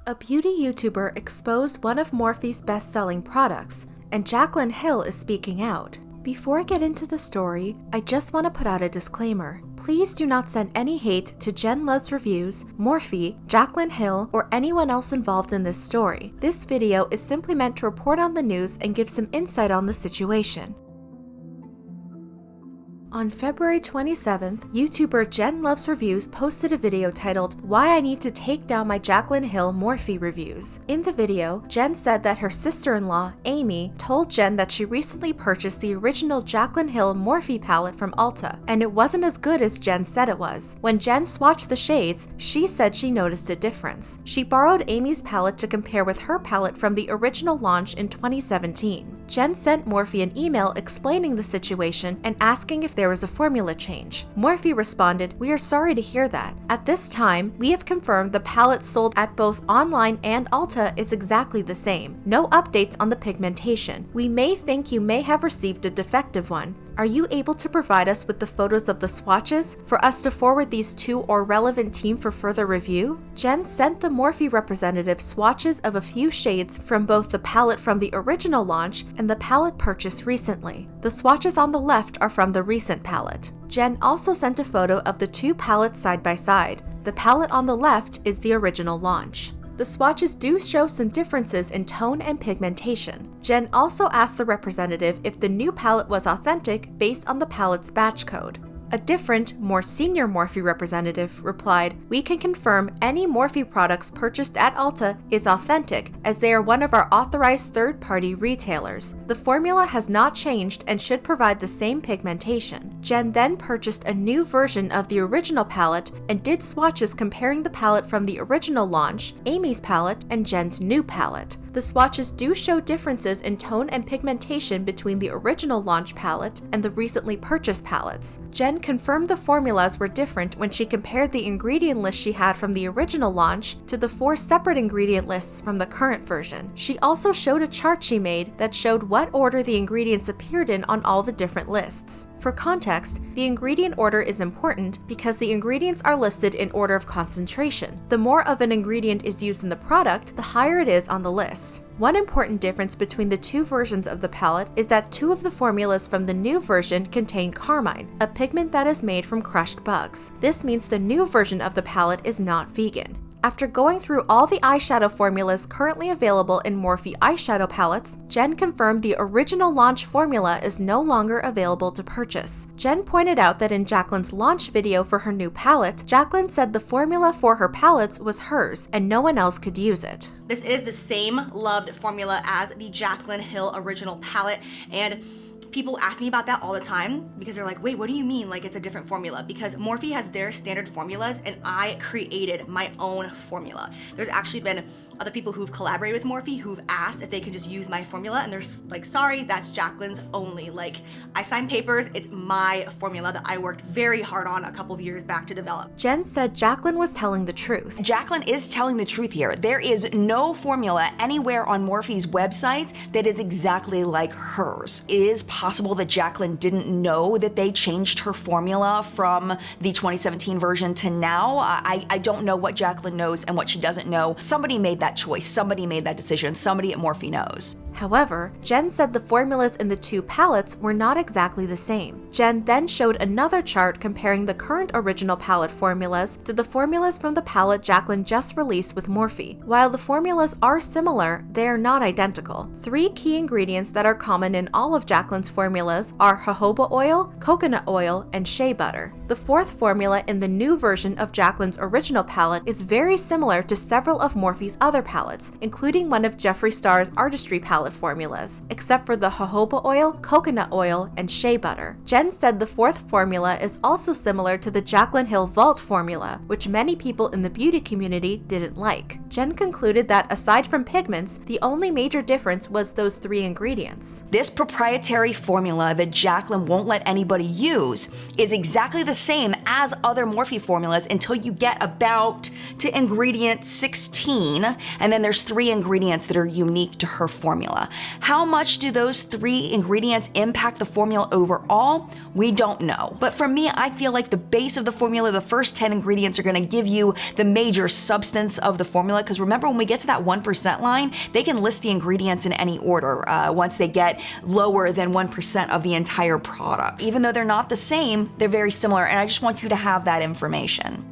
A beauty YouTuber exposed one of Morphe's best-selling products, and Jaclyn Hill is speaking out. Before I get into the story, I just want to put out a disclaimer. Please do not send any hate to JenLuvsReviews, Morphe, Jaclyn Hill, or anyone else involved in this story. This video is simply meant to report on the news and give some insight on the situation. On February 27th, YouTuber JenLuvsReviews posted a video titled, "Why I Need to Take Down My Jaclyn Hill Morphe Reviews." In the video, Jen said that her sister-in-law, Amy, told Jen that she recently purchased the original Jaclyn Hill Morphe palette from Ulta, and it wasn't as good as Jen said it was. When Jen swatched the shades, she said she noticed a difference. She borrowed Amy's palette to compare with her palette from the original launch in 2017. Jen sent Morphe an email explaining the situation and asking if there was a formula change. Morphe responded, "We are sorry to hear that. At this time, we have confirmed the palette sold at both online and Ulta is exactly the same. No updates on the pigmentation. We may think you may have received a defective one. Are you able to provide us with the photos of the swatches for us to forward these to our relevant team for further review?" Jen sent the Morphe representative swatches of a few shades from both the palette from the original launch and the palette purchased recently. The swatches on the left are from the recent palette. Jen also sent a photo of the two palettes side by side. The palette on the left is the original launch. The swatches do show some differences in tone and pigmentation. Jen also asked the representative if the new palette was authentic based on the palette's batch code. A different, more senior Morphe representative replied, "We can confirm any Morphe products purchased at Ulta is authentic as they are one of our authorized third-party retailers. The formula has not changed and should provide the same pigmentation." Jen then purchased a new version of the original palette and did swatches comparing the palette from the original launch, Amy's palette, and Jen's new palette. The swatches do show differences in tone and pigmentation between the original launch palette and the recently purchased palettes. Jen confirmed the formulas were different when she compared the ingredient list she had from the original launch to the 4 separate ingredient lists from the current version. She also showed a chart she made that showed what order the ingredients appeared in on all the different lists. For context, the ingredient order is important because the ingredients are listed in order of concentration. The more of an ingredient is used in the product, the higher it is on the list. One important difference between the two versions of the palette is that 2 of the formulas from the new version contain carmine, a pigment that is made from crushed bugs. This means the new version of the palette is not vegan. After going through all the eyeshadow formulas currently available in Morphe eyeshadow palettes, Jen confirmed the original launch formula is no longer available to purchase. Jen pointed out that in Jaclyn's launch video for her new palette, Jaclyn said the formula for her palettes was hers and no one else could use it. This is the same loved formula as the Jaclyn Hill original palette, and people ask me about that all the time because they're like, "Wait, what do you mean like it's a different formula?" Because Morphe has their standard formulas and I created my own formula. There's actually been other people who've collaborated with Morphe who've asked if they could just use my formula, and they're like, "Sorry, that's Jaclyn's only. Like, I signed papers, it's my formula that I worked very hard on a couple of years back to develop." Jen said Jaclyn was telling the truth. Jaclyn is telling the truth here. There is no formula anywhere on Morphe's website that is exactly like hers. It is possible that Jaclyn didn't know that they changed her formula from the 2017 version to now. I don't know what Jaclyn knows and what she doesn't know. Somebody made that choice. Somebody made that decision. Somebody at Morphe knows. However, Jen said the formulas in the 2 palettes were not exactly the same. Jen then showed another chart comparing the current original palette formulas to the formulas from the palette Jaclyn just released with Morphe. While the formulas are similar, they are not identical. 3 key ingredients that are common in all of Jaclyn's formulas are jojoba oil, coconut oil, and shea butter. The 4th formula in the new version of Jaclyn's original palette is very similar to several of Morphe's other palettes, including one of Jeffree Star's artistry palettes formulas, except for the jojoba oil, coconut oil, and shea butter. Jen said the 4th formula is also similar to the Jaclyn Hill Vault formula, which many people in the beauty community didn't like. Jen concluded that aside from pigments, the only major difference was those 3 ingredients. This proprietary formula that Jaclyn won't let anybody use is exactly the same as other Morphe formulas until you get about to ingredient 16, and then there's 3 ingredients that are unique to her formula. formula. How much do those 3 ingredients impact the formula overall? We don't know. But for me, I feel like the base of the formula, the first 10 ingredients are gonna give you the major substance of the formula, because remember, when we get to that 1% line, they can list the ingredients in any order once they get lower than 1% of the entire product. Even though they're not the same, they're very similar, and I just want you to have that information.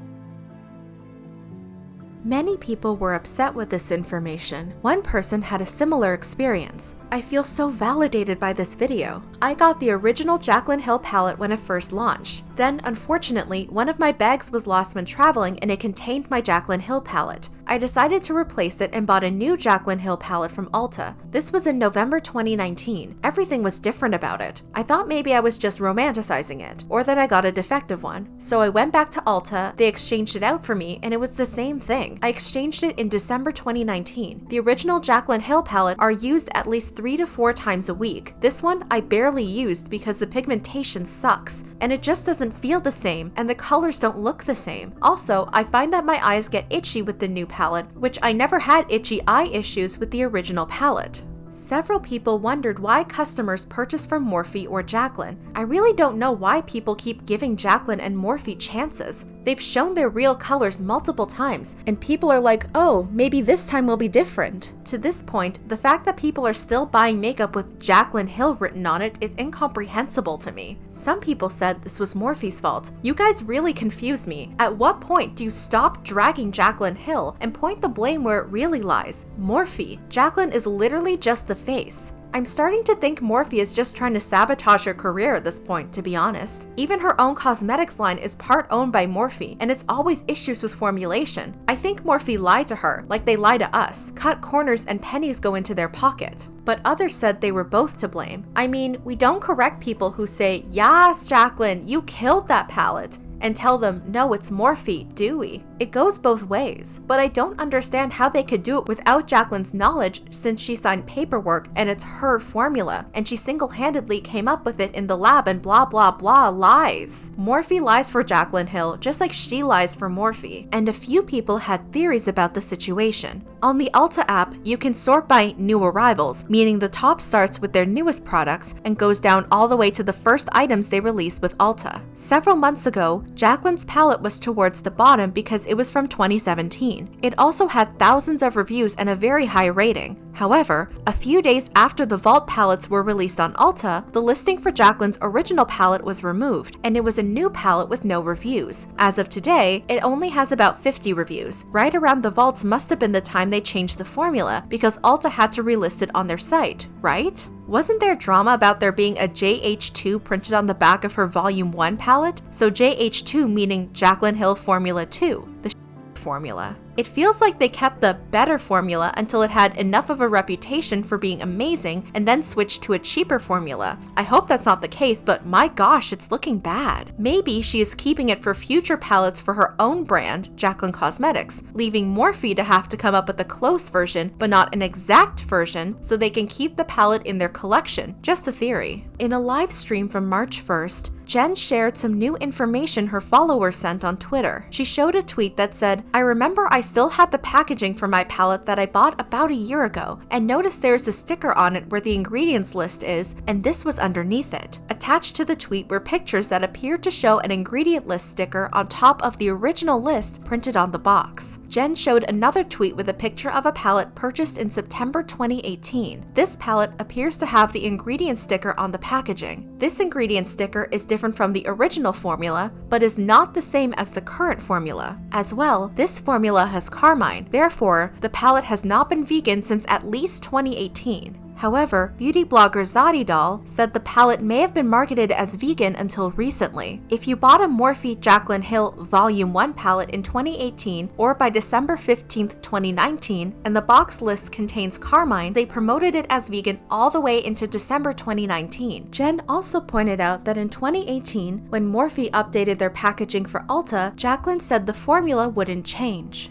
Many people were upset with this information. One person had a similar experience. I feel so validated by this video. I got the original Jaclyn Hill palette when it first launched. Then, unfortunately, one of my bags was lost when traveling and it contained my Jaclyn Hill palette. I decided to replace it and bought a new Jaclyn Hill palette from Ulta. This was in November 2019. Everything was different about it. I thought maybe I was just romanticizing it, or that I got a defective one. So I went back to Ulta, they exchanged it out for me, and it was the same thing. I exchanged it in December 2019. The original Jaclyn Hill palette are used at least 3 to 4 times a week. This one I barely used because the pigmentation sucks, and it just doesn't feel the same, and the colors don't look the same. Also, I find that my eyes get itchy with the new palette, which I never had itchy eye issues with the original palette. Several people wondered why customers purchase from Morphe or Jaclyn. I really don't know why people keep giving Jaclyn and Morphe chances. They've shown their real colors multiple times, and people are like, oh, maybe this time will be different. To this point, the fact that people are still buying makeup with Jaclyn Hill written on it is incomprehensible to me. Some people said this was Morphe's fault. You guys really confuse me. At what point do you stop dragging Jaclyn Hill and point the blame where it really lies? Morphe. Jaclyn is literally just the face. I'm starting to think Morphe is just trying to sabotage her career at this point, to be honest. Even her own cosmetics line is part owned by Morphe, and it's always issues with formulation. I think Morphe lied to her, like they lie to us, cut corners and pennies go into their pocket. But others said they were both to blame. I mean, we don't correct people who say, yes, Jaclyn, you killed that palette, and tell them, no, it's Morphe, do we? It goes both ways. But I don't understand how they could do it without Jaclyn's knowledge, since she signed paperwork and it's her formula, and she single-handedly came up with it in the lab and blah blah blah lies. Morphe lies for Jaclyn Hill, just like she lies for Morphe. And a few people had theories about the situation. On the Ulta app, you can sort by new arrivals, meaning the top starts with their newest products and goes down all the way to the first items they released with Ulta. Several months ago, Jaclyn's palette was towards the bottom because it was from 2017. It also had thousands of reviews and a very high rating. However, a few days after the Vault palettes were released on Ulta, the listing for Jaclyn's original palette was removed, and it was a new palette with no reviews. As of today, it only has about 50 reviews. Right around the Vaults must have been the time they changed the formula, because Ulta had to relist it on their site, right? Wasn't there drama about there being a JH2 printed on the back of her Volume 1 palette? So JH2 meaning Jaclyn Hill Formula 2, the formula. It feels like they kept the better formula until it had enough of a reputation for being amazing and then switched to a cheaper formula. I hope that's not the case, but my gosh, it's looking bad. Maybe she is keeping it for future palettes for her own brand, Jaclyn Cosmetics, leaving Morphe to have to come up with a close version, but not an exact version, so they can keep the palette in their collection. Just a theory. In a live stream from March 1st, Jen shared some new information her followers sent on Twitter. She showed a tweet that said, I remember I still had the packaging for my palette that I bought about a year ago, and noticed there's a sticker on it where the ingredients list is, and this was underneath it. Attached to the tweet were pictures that appeared to show an ingredient list sticker on top of the original list printed on the box. Jen showed another tweet with a picture of a palette purchased in September 2018. This palette appears to have the ingredient sticker on the packaging. This ingredient sticker is different from the original formula, but is not the same as the current formula. As well, this formula has carmine, therefore, the palette has not been vegan since at least 2018. However, beauty blogger Zadi Doll said the palette may have been marketed as vegan until recently. If you bought a Morphe Jaclyn Hill Volume 1 palette in 2018 or by December 15th, 2019, and the box list contains carmine, they promoted it as vegan all the way into December 2019. Jen also pointed out that in 2018, when Morphe updated their packaging for Ulta, Jaclyn said the formula wouldn't change.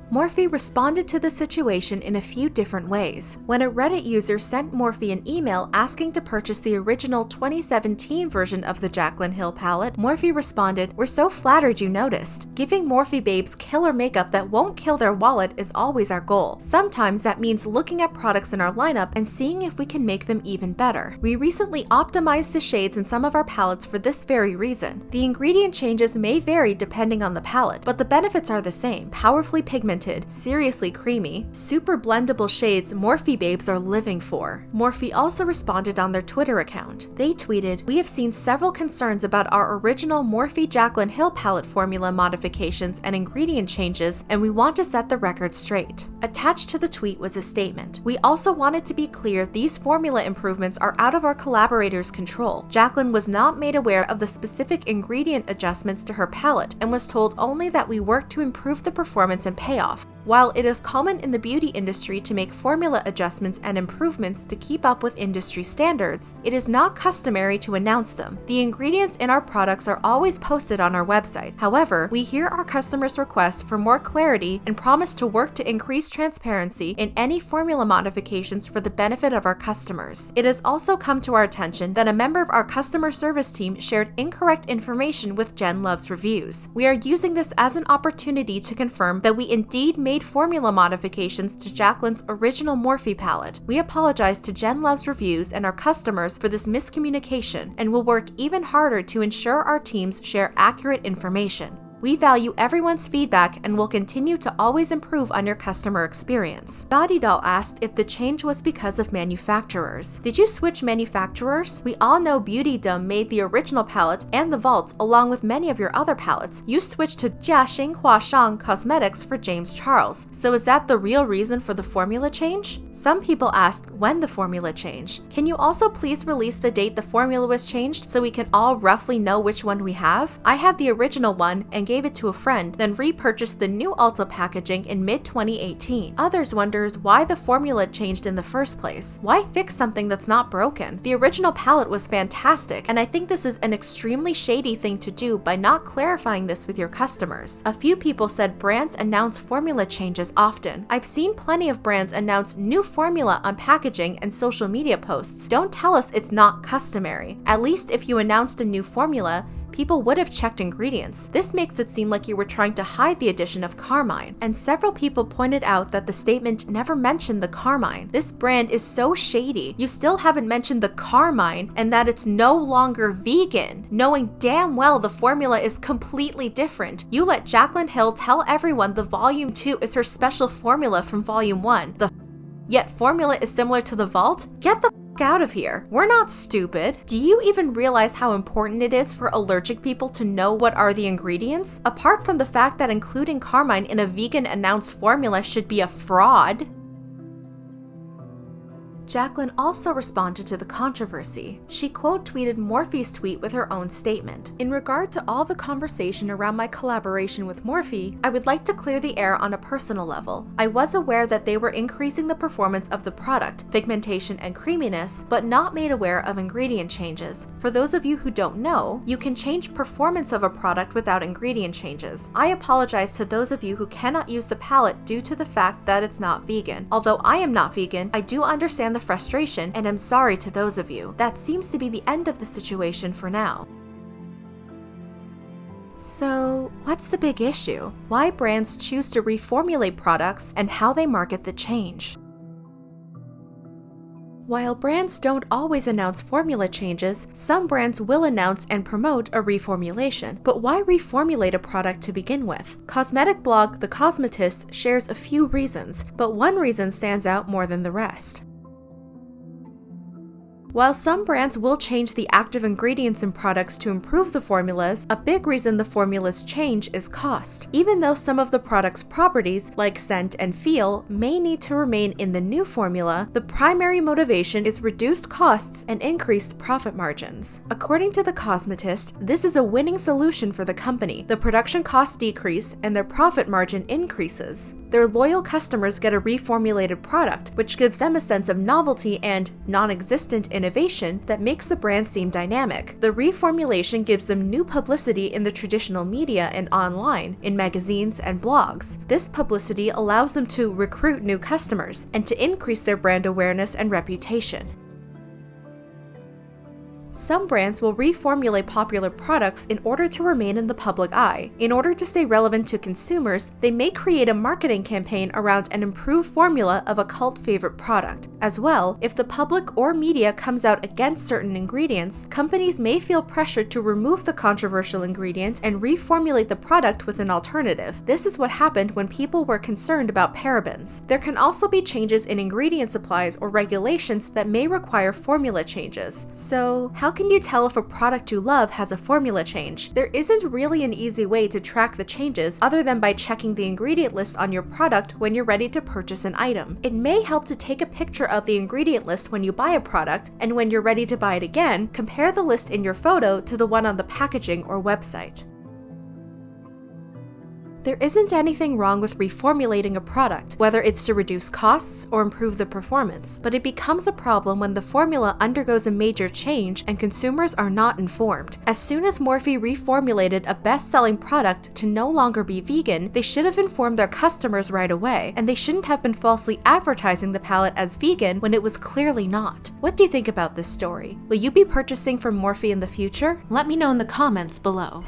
Morphe responded to the situation in a few different ways. When a Reddit user sent Morphe an email asking to purchase the original 2017 version of the Jaclyn Hill palette, Morphe responded, "We're so flattered you noticed. Giving Morphe babes killer makeup that won't kill their wallet is always our goal. Sometimes that means looking at products in our lineup and seeing if we can make them even better. We recently optimized the shades in some of our palettes for this very reason. The ingredient changes may vary depending on the palette, but the benefits are the same. Powerfully pigmented, seriously creamy, super blendable shades Morphe babes are living for." Morphe also responded on their Twitter account. They tweeted, "We have seen several concerns about our original Morphe Jaclyn Hill palette formula modifications and ingredient changes, and we want to set the record straight." Attached to the tweet was a statement. "We also wanted to be clear these formula improvements are out of our collaborators' control. Jaclyn was not made aware of the specific ingredient adjustments to her palette and was told only that we worked to improve the performance and payoff. While it is common in the beauty industry to make formula adjustments and improvements to keep up with industry standards, it is not customary to announce them. The ingredients in our products are always posted on our website. However, we hear our customers' request for more clarity and promise to work to increase transparency in any formula modifications for the benefit of our customers. It has also come to our attention that a member of our customer service team shared incorrect information with JenLuvsReviews. We are using this as an opportunity to confirm that we indeed made formula modifications to Jaclyn's original Morphe palette. We apologize to JenLuvsReviews and our customers for this miscommunication and will work even harder to ensure our teams share accurate information. We value everyone's feedback and will continue to always improve on your customer experience." Dottie Doll asked if the change was because of manufacturers. "Did you switch manufacturers? We all know Beautydom made the original palette and the vaults along with many of your other palettes. You switched to Jiaxing Huashang Cosmetics for James Charles. So is that the real reason for the formula change?" Some people asked when the formula changed. "Can you also please release the date the formula was changed so we can all roughly know which one we have? I had the original one and gave it to a friend, then repurchased the new Ulta packaging in mid-2018. Others wonders why the formula changed in the first place. Why fix something that's not broken? The original palette was fantastic, and I think this is an extremely shady thing to do by not clarifying this with your customers." A few people said brands announce formula changes often. "I've seen plenty of brands announce new formula on packaging and social media posts. Don't tell us it's not customary. At least if you announced a new formula, people would have checked ingredients. This makes it seem like you were trying to hide the addition of carmine." And several people pointed out that the statement never mentioned the carmine. This brand is so shady. You still haven't mentioned the carmine and that it's no longer vegan, knowing damn well the formula is completely different. You let Jaclyn Hill tell everyone the Volume 2 is her special formula from Volume 1. Yet formula is similar to the vault? Get the out of here. We're not stupid. Do you even realize how important it is for allergic people to know what are the ingredients? Apart from the fact that including carmine in a vegan announced formula should be a fraud. Jaclyn also responded to the controversy. She quote-tweeted Morphe's tweet with her own statement. "In regard to all the conversation around my collaboration with Morphe, I would like to clear the air on a personal level. I was aware that they were increasing the performance of the product, pigmentation and creaminess, but not made aware of ingredient changes. For those of you who don't know, you can change performance of a product without ingredient changes. I apologize to those of you who cannot use the palette due to the fact that it's not vegan. Although I am not vegan, I do understand the frustration, and I'm sorry to those of you. That seems to be the end of the situation for now." So, what's the big issue? Why brands choose to reformulate products and how they market the change? While brands don't always announce formula changes, some brands will announce and promote a reformulation. But why reformulate a product to begin with? Cosmetic blog The Cosmetist shares a few reasons, but one reason stands out more than the rest. While some brands will change the active ingredients in products to improve the formulas, a big reason the formulas change is cost. Even though some of the product's properties, like scent and feel, may need to remain in the new formula, the primary motivation is reduced costs and increased profit margins. According to The Cosmetist, this is a winning solution for the company. The production costs decrease and their profit margin increases. Their loyal customers get a reformulated product, which gives them a sense of novelty and non-existent innovation that makes the brand seem dynamic. The reformulation gives them new publicity in the traditional media and online, in magazines and blogs. This publicity allows them to recruit new customers and to increase their brand awareness and reputation. Some brands will reformulate popular products in order to remain in the public eye. In order to stay relevant to consumers, they may create a marketing campaign around an improved formula of a cult favorite product. As well, if the public or media comes out against certain ingredients, companies may feel pressured to remove the controversial ingredient and reformulate the product with an alternative. This is what happened when people were concerned about parabens. There can also be changes in ingredient supplies or regulations that may require formula changes. So, how can you tell if a product you love has a formula change? There isn't really an easy way to track the changes other than by checking the ingredient list on your product when you're ready to purchase an item. It may help to take a picture of the ingredient list when you buy a product, and when you're ready to buy it again, compare the list in your photo to the one on the packaging or website. There isn't anything wrong with reformulating a product, whether it's to reduce costs or improve the performance, but it becomes a problem when the formula undergoes a major change and consumers are not informed. As soon as Morphe reformulated a best-selling product to no longer be vegan, they should have informed their customers right away, and they shouldn't have been falsely advertising the palette as vegan when it was clearly not. What do you think about this story? Will you be purchasing from Morphe in the future? Let me know in the comments below.